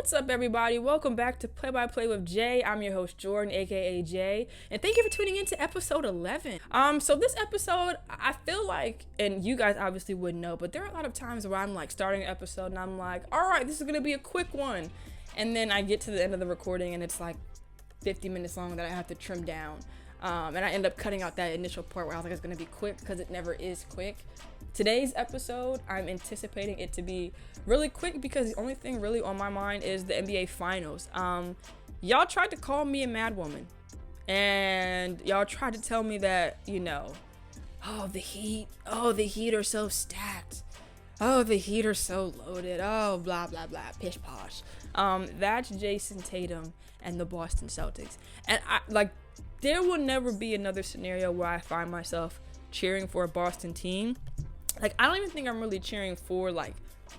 What's up, everybody? Welcome back to Play by Play with Jay. I'm your host, Jordan, aka Jay, and thank you for tuning in to episode 11. So this episode, I feel like, and you guys obviously wouldn't know, but there are a lot of times where I'm like starting an episode and I'm like, all right, this is gonna be a quick one, and then I get to the end of the recording and it's like 50 minutes long that I have to trim down. And I end up cutting out that initial part where I was like, it's gonna be quick, because it never is quick. Today's episode, I'm anticipating it to be really quick because the only thing really on my mind is the NBA Finals. Y'all tried to call me a mad woman, and y'all tried to tell me that, the Heat are so stacked. Oh, the Heat are so loaded. Oh, blah, blah, blah, pish posh. That's Jayson Tatum and the Boston Celtics. And there will never be another scenario where I find myself cheering for a Boston team. I don't even think I'm really cheering for,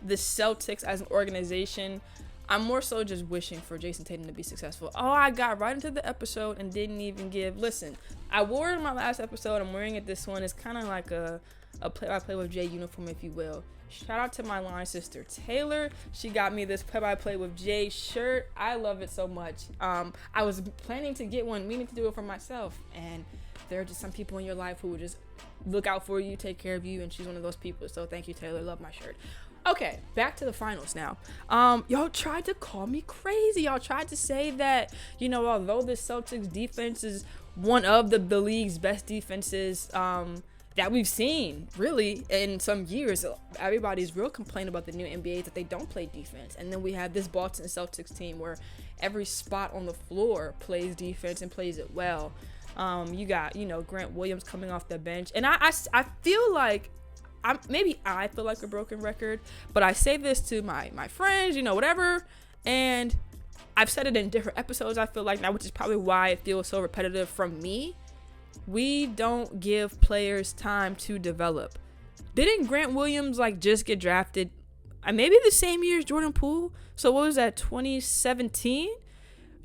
the Celtics as an organization. I'm more so just wishing for Jayson Tatum to be successful. Oh, I got right into the episode and didn't even listen, I wore it in my last episode. I'm wearing it this one. It's kind of like a play-by-play with Jay uniform, if you will. Shout out to my line sister, Taylor. She got me this play-by-play with Jay shirt. I love it so much. I was planning to get one, meaning to do it for myself. And there are just some people in your life who will just look out for you, take care of you, and she's one of those people. So thank you, Taylor. Love my shirt. Okay, back to the finals now. Y'all tried to call me crazy. Y'all tried to say that, although the Celtics defense is one of the league's best defenses that we've seen, really, in some years, everybody's real complaint about the new NBA is that they don't play defense. And then we have this Boston Celtics team where every spot on the floor plays defense and plays it well. You got, Grant Williams coming off the bench. And I feel like, I feel like a broken record, but I say this to my friends, whatever. And I've said it in different episodes, I feel like now, which is probably why it feels so repetitive from me. We don't give players time to develop. Didn't Grant Williams just get drafted maybe the same year as Jordan Poole? So what was that, 2017?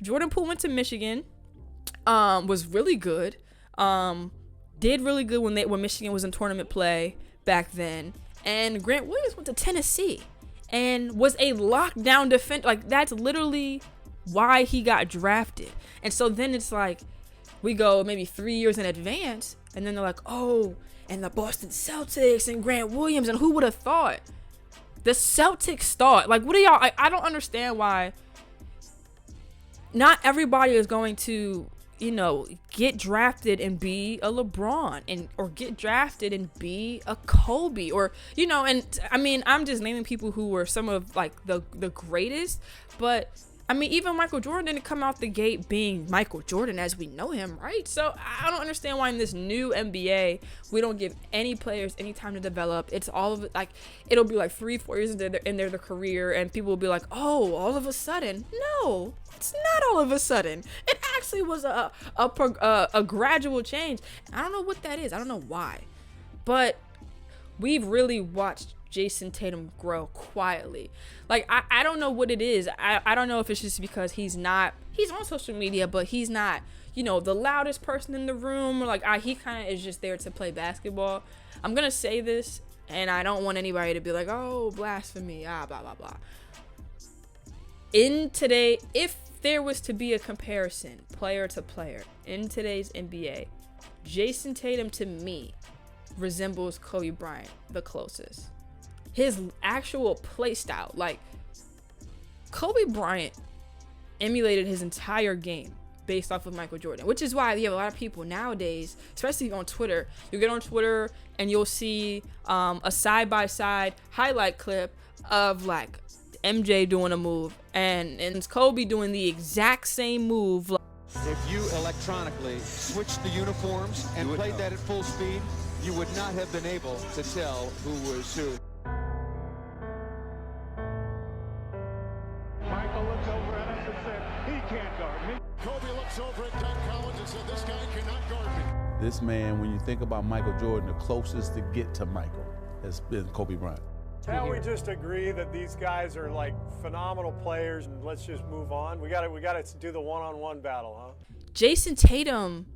Jordan Poole went to Michigan. Was really good. Did really good when Michigan was in tournament play back then. And Grant Williams went to Tennessee and was a lockdown defender. That's literally why he got drafted. And so then it's we go maybe 3 years in advance, and then they're like, oh, and the Boston Celtics and Grant Williams, and who would have thought? The Celtics thought. What are y'all? I don't understand why not everybody is going to get drafted and be a LeBron or get drafted and be a Kobe or, and I mean, I'm just naming people who were some of the greatest, but I mean, even Michael Jordan didn't come out the gate being Michael Jordan as we know him, right? So I don't understand why in this new NBA, we don't give any players any time to develop. It's all of it, it'll be 3-4 years in their career, and people will be like, oh, all of a sudden. No, it's not all of a sudden. It actually was a gradual change. I don't know what that is. I don't know why. But we've really watched Jayson Tatum grow quietly. I don't know what it is. I don't know if it's just because he's on social media, but he's not, the loudest person in the room, or he kind of is just there to play basketball. I'm going to say this, and I don't want anybody to be like, oh, blasphemy, blah, blah, blah. If there was to be a comparison, player to player, in today's NBA, Jayson Tatum, to me, resembles Kobe Bryant the closest. His actual play style, Kobe Bryant emulated his entire game based off of Michael Jordan, which is why you have a lot of people nowadays, especially on Twitter. You get on Twitter and you'll see a side-by-side highlight clip of MJ doing a move and it's Kobe doing the exact same move. If you electronically switched the uniforms and played that at full speed, you would not have been able to tell who was who. Michael looks over at us and said, he can't guard me. Kobe looks over at Doug Collins and said, this guy cannot guard me. This man, when you think about Michael Jordan, the closest to get to Michael has been Kobe Bryant. Can't we just agree that these guys are phenomenal players, and let's just move on? We got to do the one-on-one battle, huh? Jayson Tatum,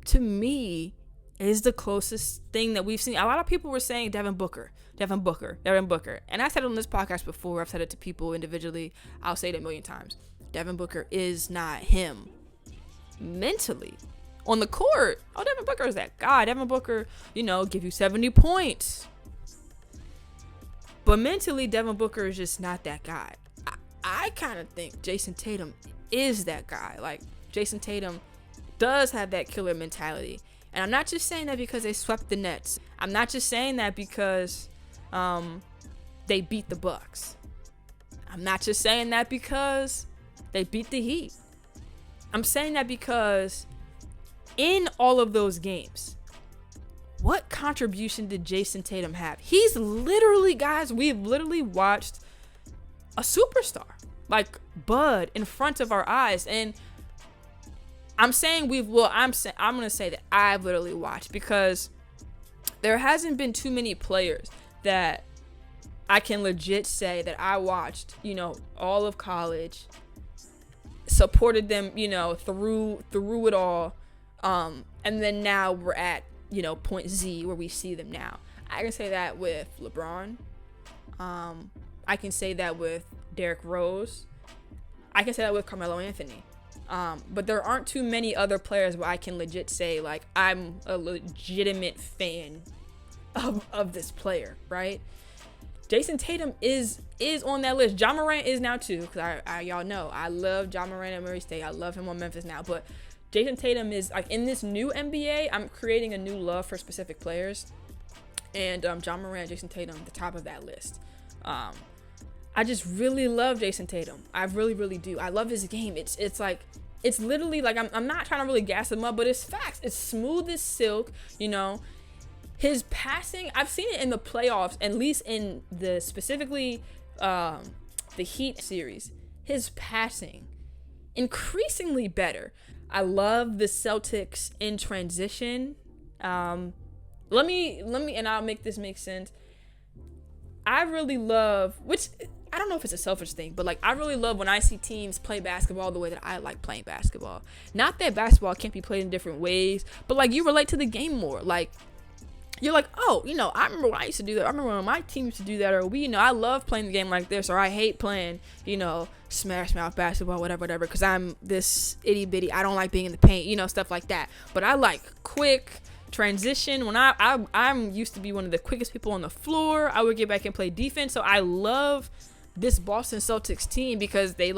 to me, is the closest thing that we've seen. A lot of people were saying Devin Booker. And I said it on this podcast before. I've said it to people individually. I'll say it a million times. Devin Booker is not him mentally. On the court, Devin Booker is that guy. Devin Booker, give you 70 points. But mentally, Devin Booker is just not that guy. I kind of think Jayson Tatum is that guy. Like, Jayson Tatum does have that killer mentality. And I'm not just saying that because they swept the Nets. I'm not just saying that because they beat the Bucks. I'm not just saying that because they beat the Heat. I'm saying that because in all of those games, what contribution did Jayson Tatum have? He's literally, guys, we've literally watched a superstar, like Bud, in front of our eyes. And I'm saying I'm going to say that I've literally watched, because there hasn't been too many players that I can legit say that I watched, all of college, supported them, through it all. And then now we're at, point Z where we see them now. I can say that with LeBron. I can say that with Derrick Rose. I can say that with Carmelo Anthony. But there aren't too many other players where I can legit say, like, I'm a legitimate fan of this player, right? Jayson Tatum is on that list. Ja Morant is now too, because y'all know I love Ja Morant at Murray State. I love him on Memphis now, but Jayson Tatum is, like, in this new NBA, I'm creating a new love for specific players, and Ja Morant, Jayson Tatum, the top of that list. I just really love Jayson Tatum. I really, really do. I love his game. It's literally like, I'm not trying to really gas him up, but it's facts. It's smooth as silk, His passing, I've seen it in the playoffs, at least in the specifically the Heat series. His passing, increasingly better. I love the Celtics in transition. Let me, and I'll make this make sense. I really love, which I don't know if it's a selfish thing, but, like, I really love when I see teams play basketball the way that I like playing basketball. Not that basketball can't be played in different ways, but, like, you relate to the game more. Like, you're like, oh, I remember when I used to do that. I remember when my team used to do that, or I love playing the game like this, or I hate playing, smash mouth basketball, whatever, because I'm this itty bitty. I don't like being in the paint, stuff like that. But I like quick transition. When I'm used to be one of the quickest people on the floor, I would get back and play defense. So I love this Boston Celtics team because they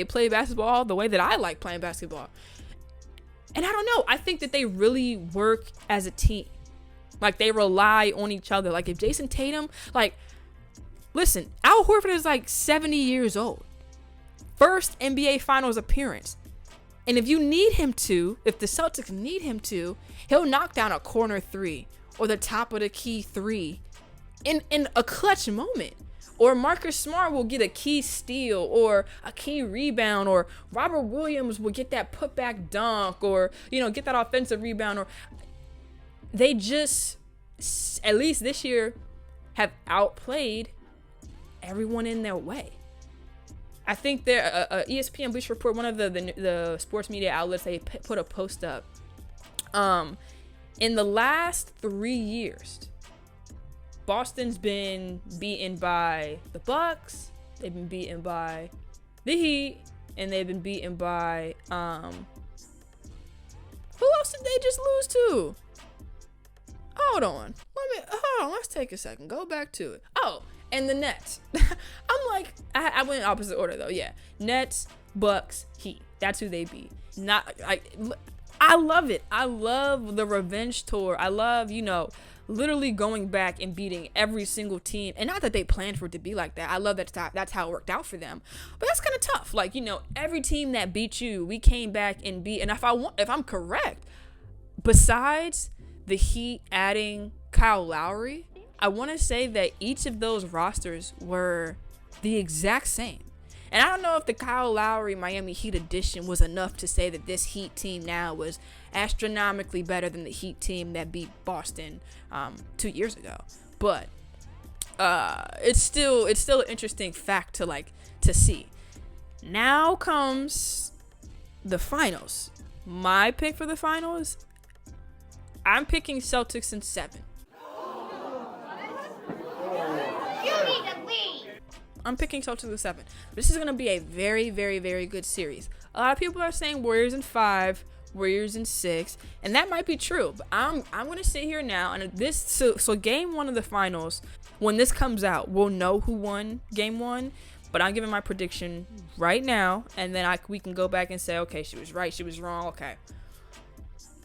play basketball the way that I like playing basketball. And I don't know, I think that they really work as a team. Like, they rely on each other. Like, if Jayson Tatum, like, listen, Al Horford is like 70 years old. First NBA Finals appearance. And if the Celtics need him to, he'll knock down a corner three or the top of the key three in a clutch moment. Or Marcus Smart will get a key steal or a key rebound, or Robert Williams will get that putback dunk, or, get that offensive rebound. Or they just, at least this year, have outplayed everyone in their way. I think ESPN Bleacher Report, one of the sports media outlets, they put a post up. In the last 3 years, Boston's been beaten by the Bucks, they've been beaten by the Heat, and they've been beaten by who else did they just lose to? Hold on. Let's take a second. Go back to it. Oh, and the Nets. I'm like, I went in opposite order though. Yeah. Nets, Bucks, Heat. That's who they beat. I love it. I love the revenge tour. I love, literally going back and beating every single team. And not that they planned for it to be like that. I love that that's how it worked out for them. But that's kind of tough. Like, every team that beat you, we came back and beat. And if I'm correct, besides the Heat adding Kyle Lowry, I want to say that each of those rosters were the exact same. And I don't know if the Kyle Lowry Miami Heat edition was enough to say that this Heat team now was astronomically better than the Heat team that beat Boston 2 years ago. But it's still an interesting fact to see. Now comes the finals. My pick for the finals, I'm picking Celtics in 7. You need to leave. I'm picking Celtics in 7. This is going to be a very, very, very good series. A lot of people are saying Warriors in 5, Warriors in 6, and that might be true. But I'm going to sit here now, and this so game 1 of the finals, when this comes out, we'll know who won game 1. But I'm giving my prediction right now, and then we can go back and say, okay, she was right, she was wrong. Okay,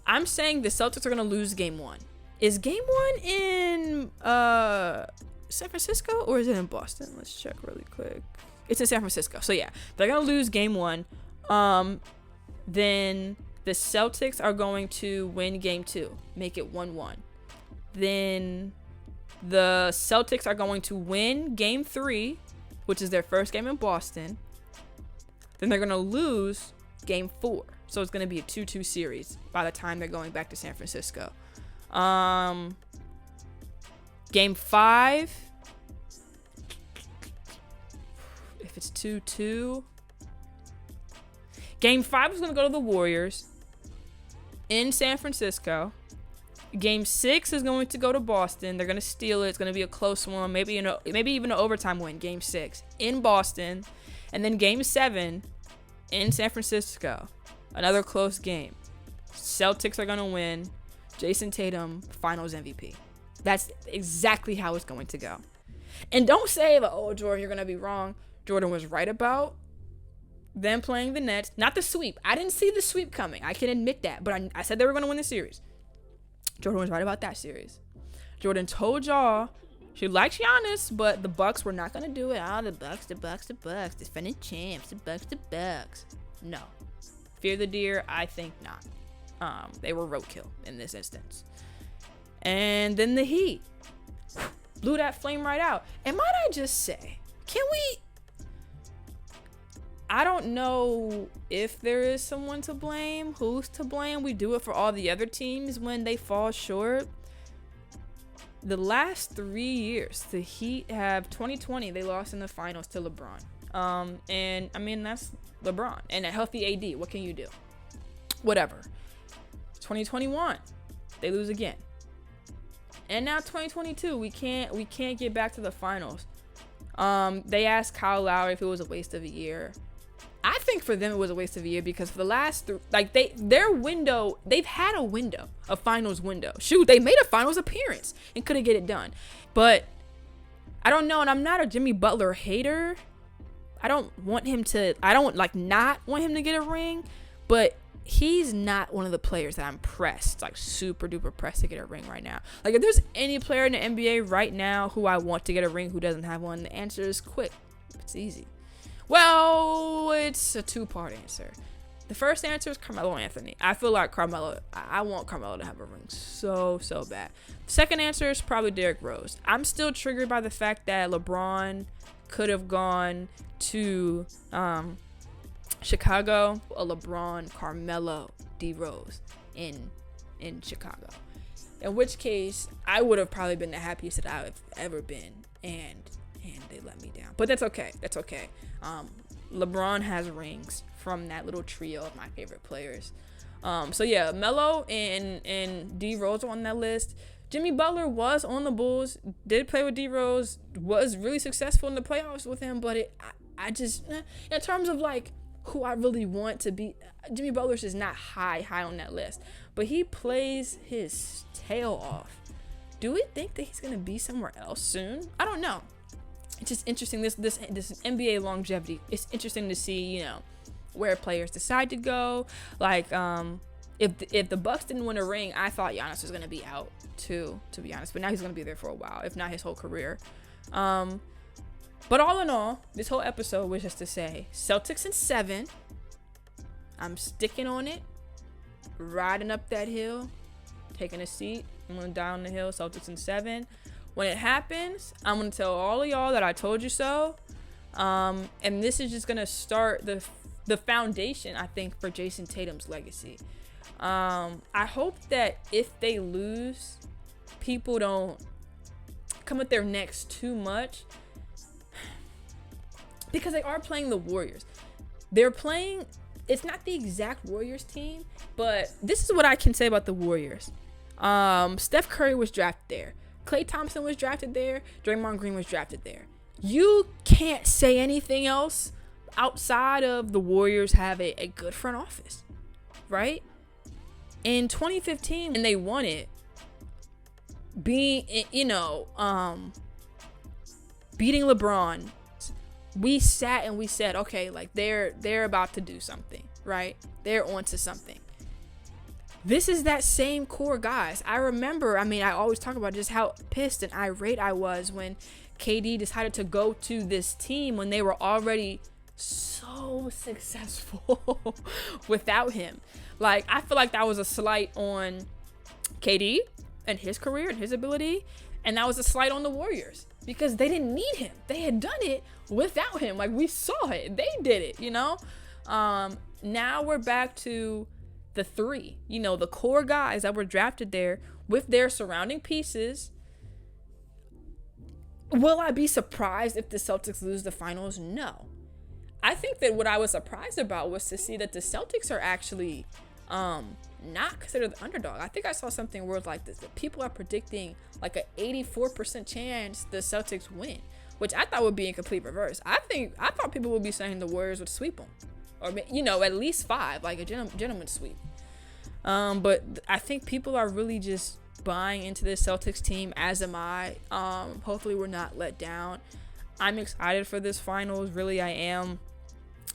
I'm saying the Celtics are going to lose game 1. Is game 1 in San Francisco, or is it in Boston? Let's check really quick. It's in San Francisco. So yeah, they're going to lose game 1. Then the Celtics are going to win game 2, make it 1-1. Then the Celtics are going to win game 3, which is their first game in Boston. Then they're going to lose game 4. So it's going to be a 2-2 series by the time they're going back to San Francisco. Game 5, if it's 2-2, game 5 is going to go to the Warriors in San Francisco. Game 6 is going to go to Boston. They're going to steal it. It's going to be a close one, maybe even an overtime win. Game 6 in Boston, and then Game 7 in San Francisco. Another close game. Celtics are going to win. Jayson Tatum, Finals MVP. That's exactly how it's going to go. And don't say, oh, Jordan, you're going to be wrong. Jordan was right about them playing the Nets. Not the sweep. I didn't see the sweep coming. I can admit that. But I said they were going to win the series. Jordan was right about that series. Jordan told y'all she likes Giannis, but the Bucks were not going to do it. The Bucks, defending champs, the Bucks. No. Fear the deer, I think not. They were roadkill in this instance. And then the Heat blew that flame right out. And might I just say, I don't know if there is someone to blame, who's to blame. We do it for all the other teams when they fall short. The last 3 years, the Heat have 2020, they lost in the finals to LeBron. And I mean, that's LeBron and a healthy AD. What can you do? Whatever. 2021, they lose again. And now 2022, we can't get back to the finals. They asked Kyle Lowry if it was a waste of a year. I think for them it was a waste of a year because for the last they've had a window, a finals window. Shoot, they made a finals appearance and couldn't get it done. But I don't know, and I'm not a Jimmy Butler hater. I don't not want him to get a ring, but he's not one of the players that I'm pressed, like super duper pressed to get a ring right now. Like if there's any player in the NBA right now who I want to get a ring who doesn't have one, the answer is quick. It's easy. Well, it's a two-part answer. The first answer is Carmelo Anthony. I feel like I want Carmelo to have a ring so bad. The second answer is probably Derrick Rose. I'm still triggered by the fact that LeBron could have gone to Chicago, a LeBron, Carmelo, D Rose in Chicago. In which case, I would have probably been the happiest that I've ever been, and they let me down. But that's okay. That's okay. LeBron has rings from that little trio of my favorite players. So yeah, Melo and D Rose are on that list. Jimmy Butler was on the Bulls, did play with D Rose, was really successful in the playoffs with him, but I just, in terms of like who I really want to be, Jimmy Butler's is not high on that list, but he plays his tail off. Do we think that he's gonna be somewhere else soon? I don't know. It's just interesting, this NBA longevity. It's interesting to see, where players decide to go. Like, if the Bucks didn't win a ring, I thought Giannis was gonna be out too, to be honest. But now he's gonna be there for a while, if not his whole career. But all in all, this whole episode was just to say Celtics in 7. I'm sticking on it, riding up that hill, taking a seat. I'm gonna die on the hill. Celtics in 7. When it happens, I'm going to tell all of y'all that I told you so. And this is just going to start the foundation, I think, for Jayson Tatum's legacy. I hope that if they lose, people don't come at their necks too much. Because they are playing the Warriors. It's not the exact Warriors team, but this is what I can say about the Warriors. Steph Curry was drafted there. Klay Thompson was drafted there. Draymond Green was drafted there. You can't say anything else outside of the Warriors have a good front office, right? In 2015, and they won it, beating LeBron, we sat and we said, okay, like they're about to do something, right? They're onto something. This is that same core guys. I remember, I always talk about just how pissed and irate I was when KD decided to go to this team when they were already so successful without him. Like, I feel like that was a slight on KD and his career and his ability, and that was a slight on the Warriors because they didn't need him. They had done it without him. Like, we saw it. They did it, Now we're back to the three, the core guys that were drafted there with their surrounding pieces. Will I be surprised if the Celtics lose the finals? No. I think that what I was surprised about was to see that the Celtics are actually not considered the underdog. I think I saw something where like this, that people are predicting like an 84% chance the Celtics win, which I thought would be in complete reverse. I thought people would be saying the Warriors would sweep them, or at least 5, like a gentleman's sweep. But I think people are really just buying into this Celtics team, as am I. Hopefully we're not let down. I'm excited for this finals. Really, I am.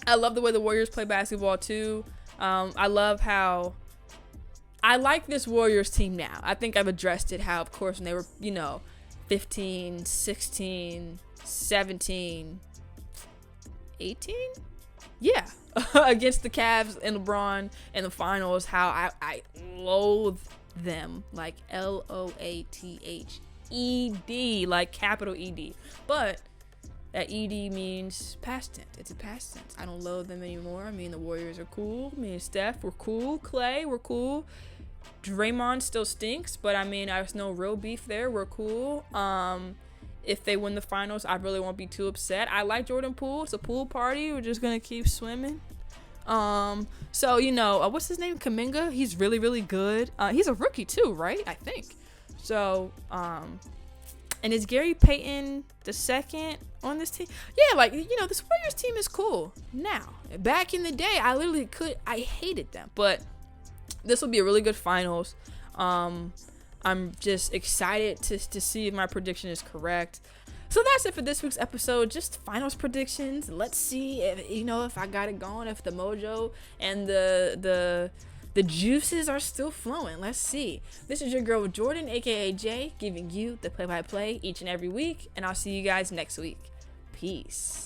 I love the way the Warriors play basketball too. I love how I like this Warriors team now. I think I've addressed it, how of course when they were 15, 16, 17, 18, yeah, against the Cavs and LeBron in the finals, how I loathe them, like LOATHED, like capital ED. But that ED means past tense. It's a past tense. I don't loathe them anymore. The Warriors are cool. Steph, we're cool. Klay, we're cool. Draymond still stinks, but there's no real beef there. We're cool. If they win the finals, I really won't be too upset. I like Jordan Poole. It's a pool party. We're just gonna keep swimming. So what's his name? Kuminga. He's really, really good. He's a rookie too, right? I think. So, and is Gary Payton the second on this team? Yeah, this Warriors team is cool. Now, back in the day, I hated them, but this will be a really good finals. I'm just excited to see if my prediction is correct. So that's it for this week's episode. Just finals predictions. Let's see if I got it going, if the mojo and the juices are still flowing. Let's see. This is your girl Jordan, aka Jay, giving you the play-by-play each and every week, and I'll see you guys next week. Peace.